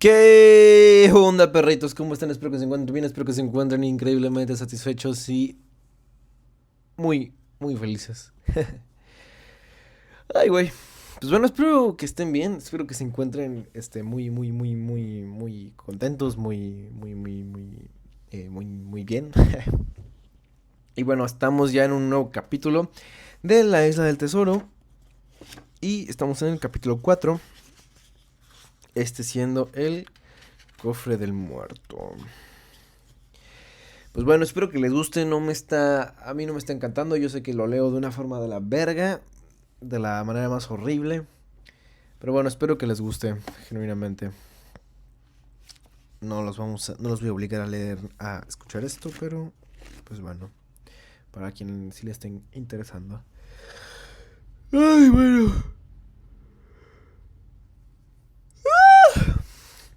¿Qué onda, perritos? ¿Cómo están? Espero que se encuentren bien, espero que se encuentren increíblemente satisfechos y muy felices. Ay, güey. Pues bueno, espero que estén bien, espero que se encuentren muy contentos, muy bien. Y bueno, estamos ya en un nuevo capítulo de la Isla del Tesoro y estamos en el capítulo 4, este siendo el cofre del muerto. Pues bueno, espero que les guste, a mí no me está encantando, yo sé que lo leo de una forma de la verga, de la manera más horrible, pero bueno, espero que les guste, genuinamente. No los voy a obligar a leer, a escuchar esto, pero pues bueno, para quien sí le estén interesando. Ay, bueno.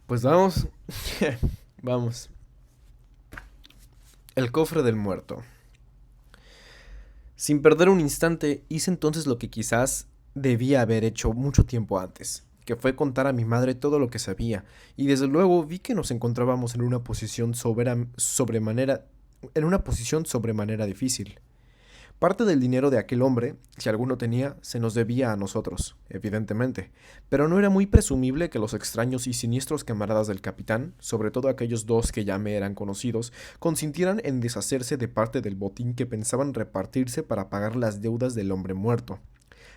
Pues vamos, vamos. El cofre del muerto. Sin perder un instante, hice entonces lo que quizás debía haber hecho mucho tiempo antes, que fue contar a mi madre todo lo que sabía, y desde luego vi que nos encontrábamos en una posición sobremanera difícil. Parte del dinero de aquel hombre, si alguno tenía, se nos debía a nosotros, evidentemente, pero no era muy presumible que los extraños y siniestros camaradas del capitán, sobre todo aquellos dos que ya me eran conocidos, consintieran en deshacerse de parte del botín que pensaban repartirse para pagar las deudas del hombre muerto.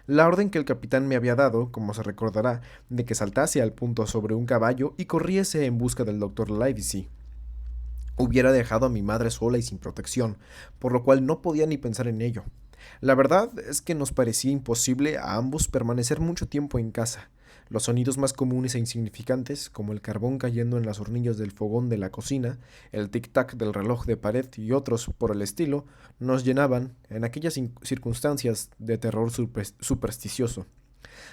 La orden que el capitán me había dado, como se recordará, de que saltase al punto sobre un caballo y corriese en busca del doctor Livesey, hubiera dejado a mi madre sola y sin protección, por lo cual no podía ni pensar en ello. La verdad es que nos parecía imposible a ambos permanecer mucho tiempo en casa. Los sonidos más comunes e insignificantes, como el carbón cayendo en las hornillas del fogón de la cocina, el tic-tac del reloj de pared y otros por el estilo, nos llenaban, en aquellas circunstancias, de terror supersticioso.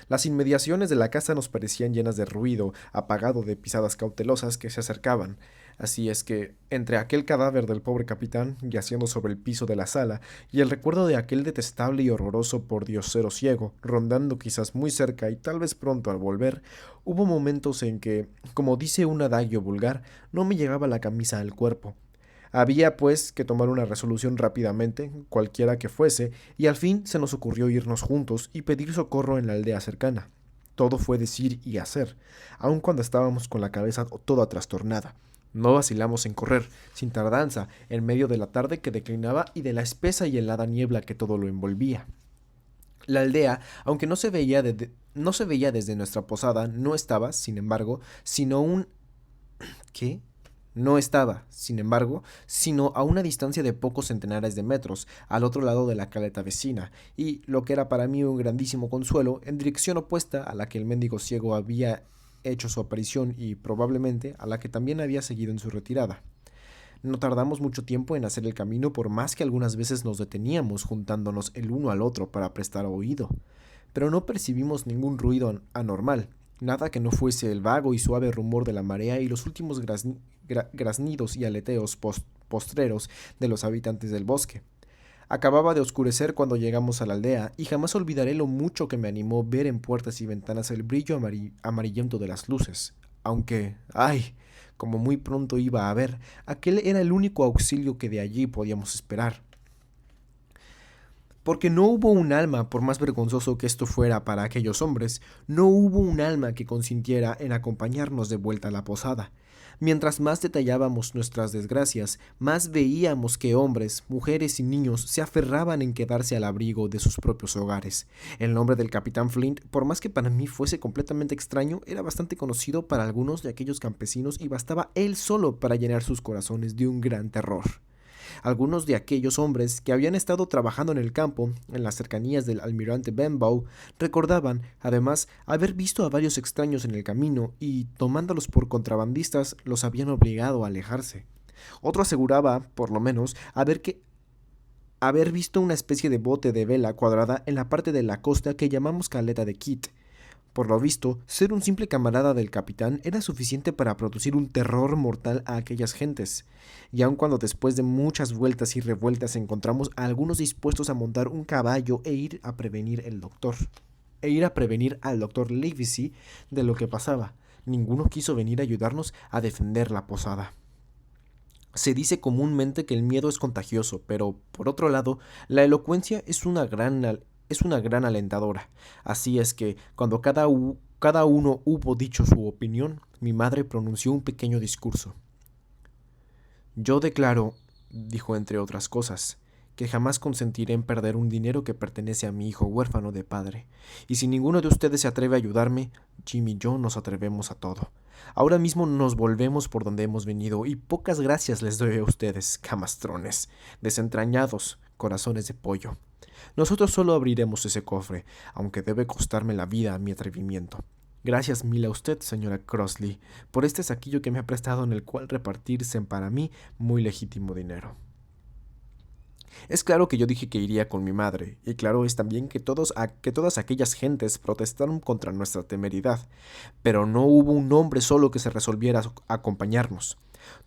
Las inmediaciones de la casa nos parecían llenas de ruido, apagado de pisadas cautelosas que se acercaban. Así es que, entre aquel cadáver del pobre capitán, yaciendo sobre el piso de la sala, y el recuerdo de aquel detestable y horroroso pordiosero ciego, rondando quizás muy cerca y tal vez pronto al volver, hubo momentos en que, como dice un adagio vulgar, no me llegaba la camisa al cuerpo. Había, pues, que tomar una resolución rápidamente, cualquiera que fuese, y al fin se nos ocurrió irnos juntos y pedir socorro en la aldea cercana. Todo fue decir y hacer, aun cuando estábamos con la cabeza toda trastornada. No vacilamos en correr, sin tardanza, en medio de la tarde que declinaba y de la espesa y helada niebla que todo lo envolvía. La aldea, aunque no se veía desde nuestra posada, no estaba, sin embargo, sino un... ¿Qué? No estaba, sin embargo, sino a una distancia de pocos centenares de metros, al otro lado de la caleta vecina, y, lo que era para mí un grandísimo consuelo, en dirección opuesta a la que el mendigo ciego había hecho su aparición y, probablemente, a la que también había seguido en su retirada. No tardamos mucho tiempo en hacer el camino, por más que algunas veces nos deteníamos juntándonos el uno al otro para prestar oído. Pero no percibimos ningún ruido anormal, nada que no fuese el vago y suave rumor de la marea y los últimos graznidos y aleteos postreros de los habitantes del bosque. Acababa de oscurecer cuando llegamos a la aldea, y jamás olvidaré lo mucho que me animó ver en puertas y ventanas el brillo amarillento de las luces. Aunque, ay, como muy pronto iba a ver, aquel era el único auxilio que de allí podíamos esperar. Porque no hubo un alma, por más vergonzoso que esto fuera para aquellos hombres, no hubo un alma que consintiera en acompañarnos de vuelta a la posada. Mientras más detallábamos nuestras desgracias, más veíamos que hombres, mujeres y niños se aferraban en quedarse al abrigo de sus propios hogares. El nombre del capitán Flint, por más que para mí fuese completamente extraño, era bastante conocido para algunos de aquellos campesinos y bastaba él solo para llenar sus corazones de un gran terror. Algunos de aquellos hombres que habían estado trabajando en el campo, en las cercanías del almirante Benbow, recordaban, además, haber visto a varios extraños en el camino y, tomándolos por contrabandistas, los habían obligado a alejarse. Otro aseguraba, por lo menos, haber visto una especie de bote de vela cuadrada en la parte de la costa que llamamos caleta de Kit. Por lo visto, ser un simple camarada del capitán era suficiente para producir un terror mortal a aquellas gentes, y aun cuando después de muchas vueltas y revueltas encontramos a algunos dispuestos a montar un caballo e ir a prevenir al doctor Livesey de lo que pasaba, Ninguno quiso venir a ayudarnos a defender la posada. Se dice comúnmente que el miedo es contagioso, pero, por otro lado, la elocuencia es una gran alentadora. Así es que, cuando cada uno hubo dicho su opinión, mi madre pronunció un pequeño discurso. Yo declaro, dijo entre otras cosas, que jamás consentiré en perder un dinero que pertenece a mi hijo huérfano de padre. Y si ninguno de ustedes se atreve a ayudarme, Jim y yo nos atrevemos a todo. Ahora mismo nos volvemos por donde hemos venido y pocas gracias les doy a ustedes, camastrones, desentrañados, corazones de pollo. Nosotros solo abriremos ese cofre, aunque debe costarme la vida a mi atrevimiento. Gracias mil a usted, señora Crossley, por este saquillo que me ha prestado en el cual repartirse para mí muy legítimo dinero. Es claro que yo dije que iría con mi madre, y claro es también que todas aquellas gentes protestaron contra nuestra temeridad, pero no hubo un hombre solo que se resolviera a acompañarnos.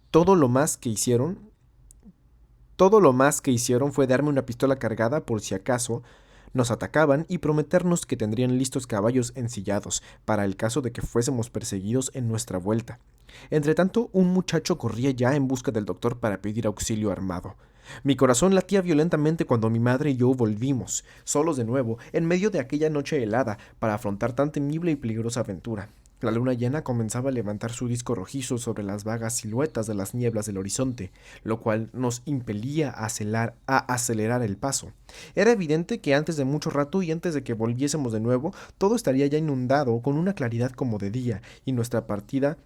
Todo lo más que hicieron fue darme una pistola cargada por si acaso nos atacaban y prometernos que tendrían listos caballos ensillados para el caso de que fuésemos perseguidos en nuestra vuelta. Entretanto, un muchacho corría ya en busca del doctor para pedir auxilio armado. Mi corazón latía violentamente cuando mi madre y yo volvimos, solos de nuevo, en medio de aquella noche helada, para afrontar tan temible y peligrosa aventura. La luna llena comenzaba a levantar su disco rojizo sobre las vagas siluetas de las nieblas del horizonte, lo cual nos impelía a acelerar el paso. Era evidente que antes de mucho rato y antes de que volviésemos de nuevo, todo estaría ya inundado con una claridad como de día, y nuestra partida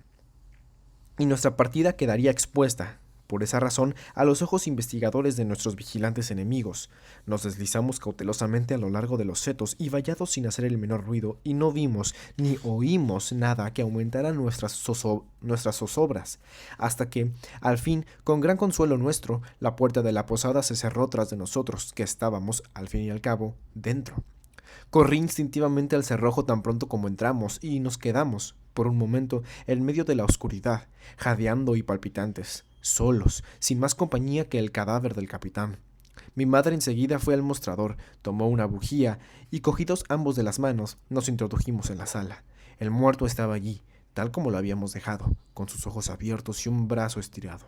quedaría expuesta, por esa razón, a los ojos investigadores de nuestros vigilantes enemigos. Nos deslizamos cautelosamente a lo largo de los setos y vallados sin hacer el menor ruido, y no vimos ni oímos nada que aumentara nuestras zozobras, hasta que, al fin, con gran consuelo nuestro, la puerta de la posada se cerró tras de nosotros, que estábamos, al fin y al cabo, dentro. Corrí instintivamente al cerrojo tan pronto como entramos, y nos quedamos, por un momento, en medio de la oscuridad, jadeando y palpitantes, solos, sin más compañía que el cadáver del capitán. Mi madre enseguida fue al mostrador, tomó una bujía, y cogidos ambos de las manos, nos introdujimos en la sala. El muerto estaba allí, tal como lo habíamos dejado, con sus ojos abiertos y un brazo estirado.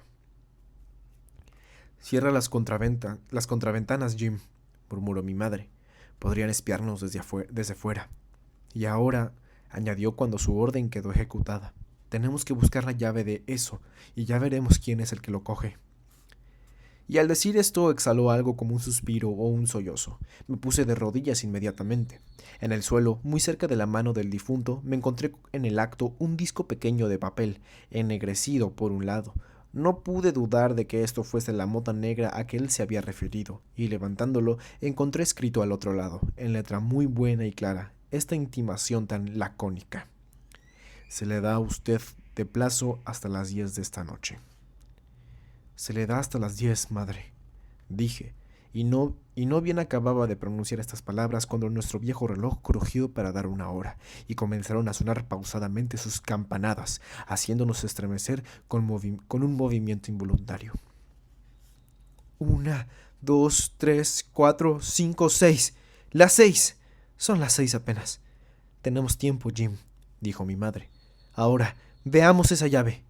«Cierra las contraventanas, Jim», murmuró mi madre. «Podrían espiarnos desde fuera». «Y ahora», añadió cuando su orden quedó ejecutada, «tenemos que buscar la llave de eso, y ya veremos quién es el que lo coge». Y al decir esto exhaló algo como un suspiro o un sollozo. Me puse de rodillas inmediatamente. En el suelo, muy cerca de la mano del difunto, me encontré en el acto un disco pequeño de papel, ennegrecido por un lado. No pude dudar de que esto fuese la mota negra a que él se había referido, y levantándolo, encontré escrito al otro lado, en letra muy buena y clara, esta intimación tan lacónica: «Se le da a usted de plazo hasta las 10 de esta noche». «Se le da hasta las 10, madre», dije, y no bien acababa de pronunciar estas palabras cuando nuestro viejo reloj crujió para dar una hora, y comenzaron a sonar pausadamente sus campanadas, haciéndonos estremecer con un movimiento involuntario. «1, 2, 3, 4, 5, 6. ¡Las 6! Son las 6 apenas. Tenemos tiempo, Jim», dijo mi madre. «Ahora, veamos esa llave».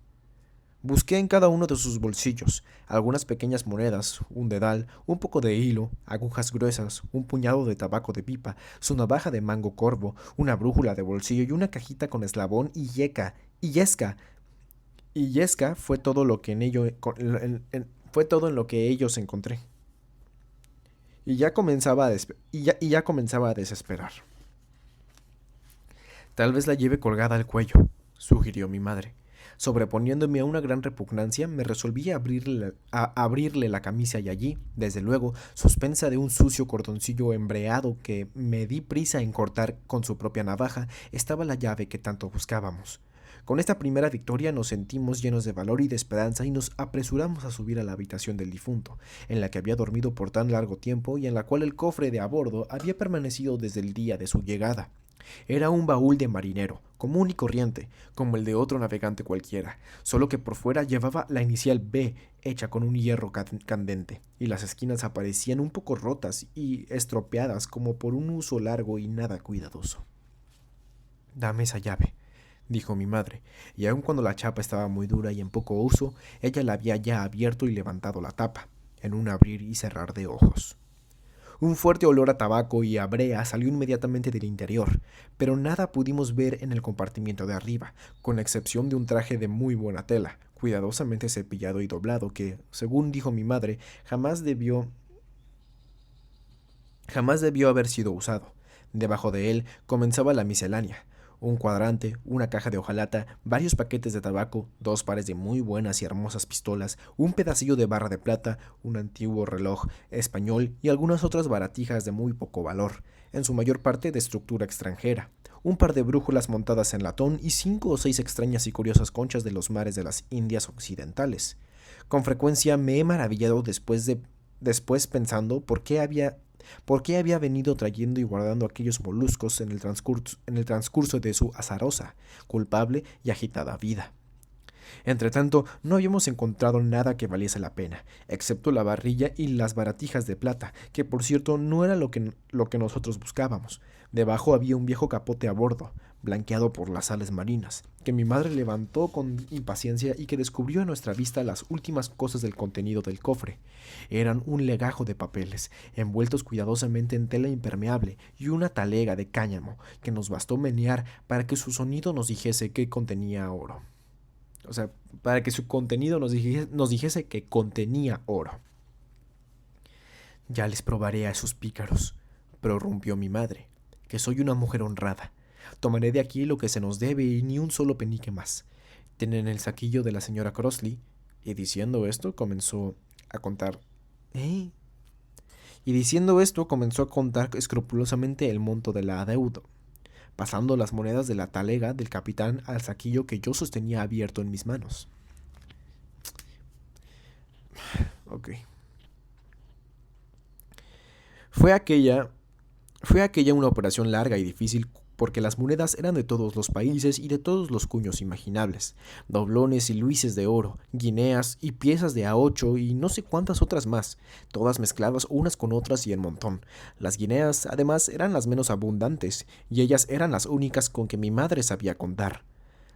Busqué en cada uno de sus bolsillos algunas pequeñas monedas, un dedal, un poco de hilo, agujas gruesas, un puñado de tabaco de pipa, su navaja de mango corvo, una brújula de bolsillo y una cajita con eslabón y yesca. Y yesca fue todo lo que fue todo en lo que ellos encontré. Y ya comenzaba a desesperar. «Tal vez la lleve colgada al cuello», sugirió mi madre. Sobreponiéndome a una gran repugnancia, me resolví a abrirle la camisa, y allí, desde luego, suspensa de un sucio cordoncillo embreado que me di prisa en cortar con su propia navaja, estaba la llave que tanto buscábamos. Con esta primera victoria nos sentimos llenos de valor y de esperanza, y nos apresuramos a subir a la habitación del difunto, en la que había dormido por tan largo tiempo y en la cual el cofre de a bordo había permanecido desde el día de su llegada. Era un baúl de marinero, común y corriente, como el de otro navegante cualquiera, solo que por fuera llevaba la inicial B hecha con un hierro candente, y las esquinas aparecían un poco rotas y estropeadas como por un uso largo y nada cuidadoso. «Dame esa llave», dijo mi madre, y aun cuando la chapa estaba muy dura y en poco uso, ella la había ya abierto y levantado la tapa, en un abrir y cerrar de ojos. Un fuerte olor a tabaco y a brea salió inmediatamente del interior, pero nada pudimos ver en el compartimiento de arriba, con la excepción de un traje de muy buena tela, cuidadosamente cepillado y doblado, que, según dijo mi madre, jamás debió haber sido usado. Debajo de él comenzaba la miscelánea: un cuadrante, una caja de hojalata, varios paquetes de tabaco, 2 pares de muy buenas y hermosas pistolas, un pedacillo de barra de plata, un antiguo reloj español y algunas otras baratijas de muy poco valor, en su mayor parte de estructura extranjera, un par de brújulas montadas en latón y 5 o 6 extrañas y curiosas conchas de los mares de las Indias occidentales. Con frecuencia me he maravillado después pensando por qué había venido trayendo y guardando aquellos moluscos en el transcurso de su azarosa, culpable y agitada vida. Entretanto, no habíamos encontrado nada que valiese la pena, excepto la barrilla y las baratijas de plata, que por cierto no era lo que nosotros buscábamos. Debajo había un viejo capote a bordo, blanqueado por las sales marinas, que mi madre levantó con impaciencia y que descubrió a nuestra vista las últimas cosas del contenido del cofre. Eran un legajo de papeles, envueltos cuidadosamente en tela impermeable, y una talega de cáñamo, que nos bastó menear para que su sonido nos dijese que contenía oro. O sea, para que su contenido nos dijese que contenía oro. Ya les probaré a esos pícaros, prorrumpió mi madre, que soy una mujer honrada. Tomaré de aquí lo que se nos debe y ni un solo penique más. Tienen el saquillo de la señora Crossley. Y diciendo esto comenzó a contar. ¿Eh? Y diciendo esto comenzó a contar escrupulosamente el monto de la adeudo, pasando las monedas de la talega del capitán al saquillo que yo sostenía abierto en mis manos. Ok. Fue aquella una operación larga y difícil porque las monedas eran de todos los países y de todos los cuños imaginables, doblones y luises de oro, guineas y piezas de A8 y no sé cuántas otras más, todas mezcladas unas con otras y en montón. Las guineas, además, eran las menos abundantes, y ellas eran las únicas con que mi madre sabía contar.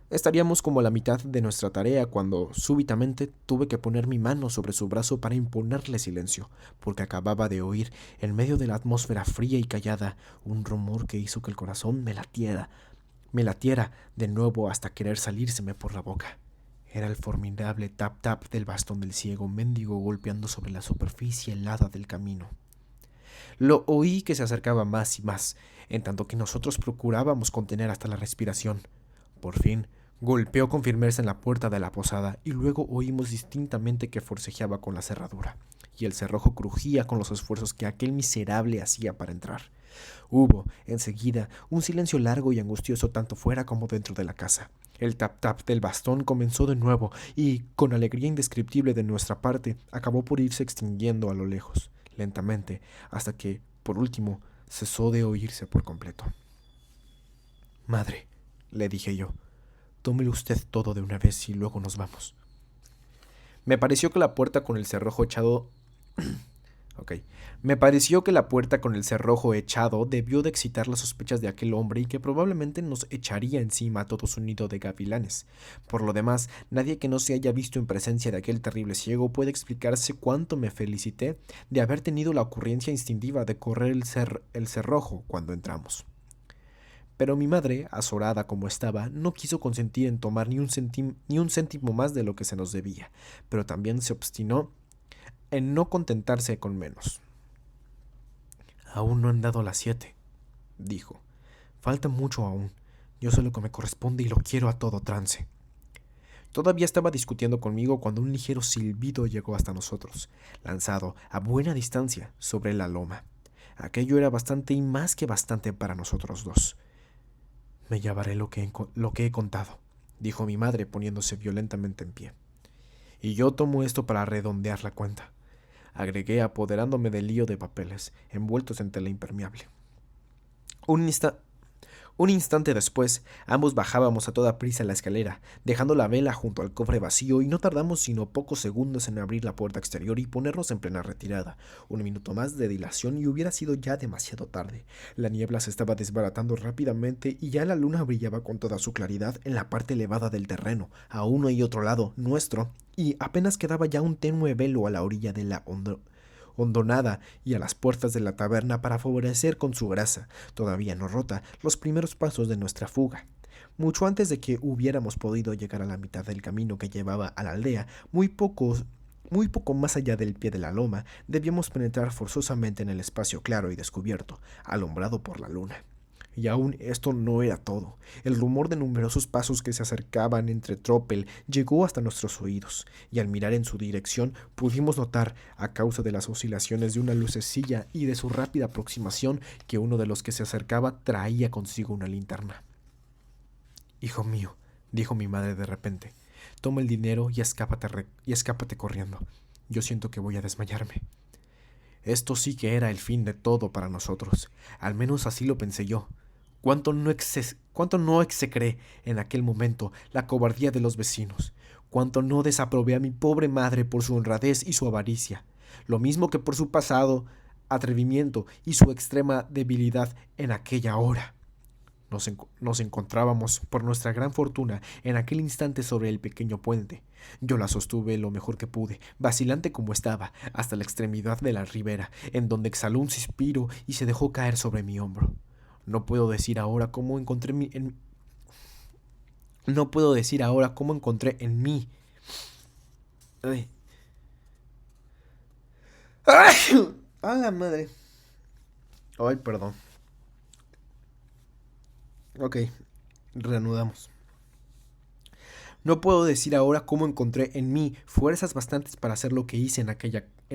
Estaríamos como a la mitad de nuestra tarea cuando, súbitamente, tuve que poner mi mano sobre su brazo para imponerle silencio, porque acababa de oír, en medio de la atmósfera fría y callada, un rumor que hizo que el corazón me latiera de nuevo hasta querer salírseme por la boca. Era el formidable tap-tap del bastón del ciego mendigo golpeando sobre la superficie helada del camino. Lo oí que se acercaba más y más, en tanto que nosotros procurábamos contener hasta la respiración. Por fin, golpeó con firmeza en la puerta de la posada y luego oímos distintamente que forcejeaba con la cerradura, y el cerrojo crujía con los esfuerzos que aquel miserable hacía para entrar. Hubo, enseguida, un silencio largo y angustioso tanto fuera como dentro de la casa. El tap-tap del bastón comenzó de nuevo y, con alegría indescriptible de nuestra parte, acabó por irse extinguiendo a lo lejos, lentamente, hasta que, por último, cesó de oírse por completo. «Madre», le dije yo, «tómelo usted todo de una vez y luego nos vamos». Me pareció que la puerta con el cerrojo echado debió de excitar las sospechas de aquel hombre y que probablemente nos echaría encima a todo su nido de gavilanes. Por lo demás, nadie que no se haya visto en presencia de aquel terrible ciego puede explicarse cuánto me felicité de haber tenido la ocurrencia instintiva de correr el cerrojo cuando entramos. Pero mi madre, azorada como estaba, no quiso consentir en tomar ni un céntimo más de lo que se nos debía, pero también se obstinó en no contentarse con menos. «Aún no han dado las 7», dijo. «Falta mucho aún. Yo sé lo que me corresponde y lo quiero a todo trance». Todavía estaba discutiendo conmigo cuando un ligero silbido llegó hasta nosotros, lanzado a buena distancia sobre la loma. Aquello era bastante y más que bastante para nosotros dos. «Me llevaré lo que he contado», dijo mi madre poniéndose violentamente en pie. «Y yo tomo esto para redondear la cuenta», agregué apoderándome del lío de papeles envueltos en tela impermeable. Un Un instante después, ambos bajábamos a toda prisa la escalera, dejando la vela junto al cofre vacío, y no tardamos sino pocos segundos en abrir la puerta exterior y ponernos en plena retirada. Un minuto más de dilación y hubiera sido ya demasiado tarde. La niebla se estaba desbaratando rápidamente y ya la luna brillaba con toda su claridad en la parte elevada del terreno, a uno y otro lado nuestro, y apenas quedaba ya un tenue velo a la orilla de la hondonada y a las puertas de la taberna para favorecer con su grasa, todavía no rota, los primeros pasos de nuestra fuga. Mucho antes de que hubiéramos podido llegar a la mitad del camino que llevaba a la aldea, muy poco más allá del pie de la loma, debíamos penetrar forzosamente en el espacio claro y descubierto, alumbrado por la luna. Y aún esto no era todo. El rumor de numerosos pasos que se acercaban entre tropel llegó hasta nuestros oídos, y al mirar en su dirección pudimos notar, a causa de las oscilaciones de una lucecilla y de su rápida aproximación, que uno de los que se acercaba traía consigo una linterna. «Hijo mío», dijo mi madre de repente, «toma el dinero y escápate corriendo. Yo siento que voy a desmayarme». Esto sí que era el fin de todo para nosotros. Al menos así lo pensé yo. Cuánto no execré en aquel momento la cobardía de los vecinos. Cuánto no desaprobé a mi pobre madre por su honradez y su avaricia. Lo mismo que por su pasado atrevimiento y su extrema debilidad en aquella hora. Nos encontrábamos, por nuestra gran fortuna, en aquel instante sobre el pequeño puente. Yo la sostuve lo mejor que pude, vacilante como estaba, hasta la extremidad de la ribera, en donde exhaló un suspiro y se dejó caer sobre mi hombro. No puedo decir ahora cómo encontré No puedo decir ahora cómo encontré en mí. Ay. ¡Ay! ¡A la madre! Ay, perdón. Ok, reanudamos. No puedo decir ahora cómo encontré en mí fuerzas bastantes para hacer lo que hice en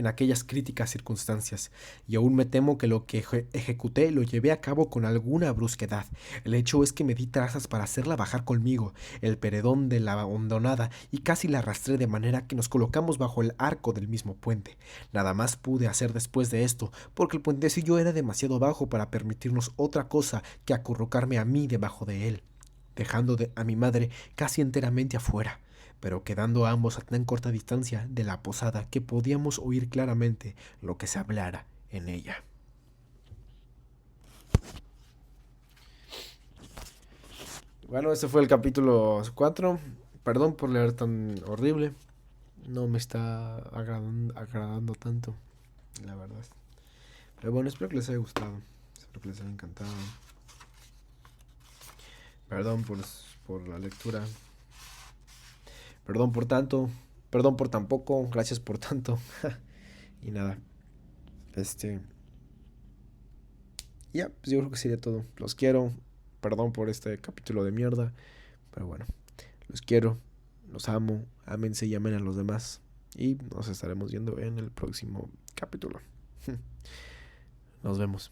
aquellas críticas circunstancias, y aún me temo que lo que ejecuté lo llevé a cabo con alguna brusquedad. El hecho es que me di trazas para hacerla bajar conmigo el paredón de la hondonada y casi la arrastré de manera que nos colocamos bajo el arco del mismo puente. Nada más pude hacer después de esto, porque el puentecillo era demasiado bajo para permitirnos otra cosa que acurrucarme a mí debajo de él, dejando a mi madre casi enteramente afuera, pero quedando ambos a tan corta distancia de la posada que podíamos oír claramente lo que se hablara en ella. Bueno, ese fue el capítulo 4. Perdón por leer tan horrible. No me está agradando tanto, la verdad. Pero bueno, espero que les haya gustado. Espero que les haya encantado. Perdón por la lectura. Perdón por tanto. Perdón por tan poco. Gracias por tanto. Y nada. Ya, pues yo creo que sería todo. Los quiero. Perdón por este capítulo de mierda. Pero bueno. Los quiero. Los amo. Ámense y amen a los demás. Y nos estaremos viendo en el próximo capítulo. Nos vemos.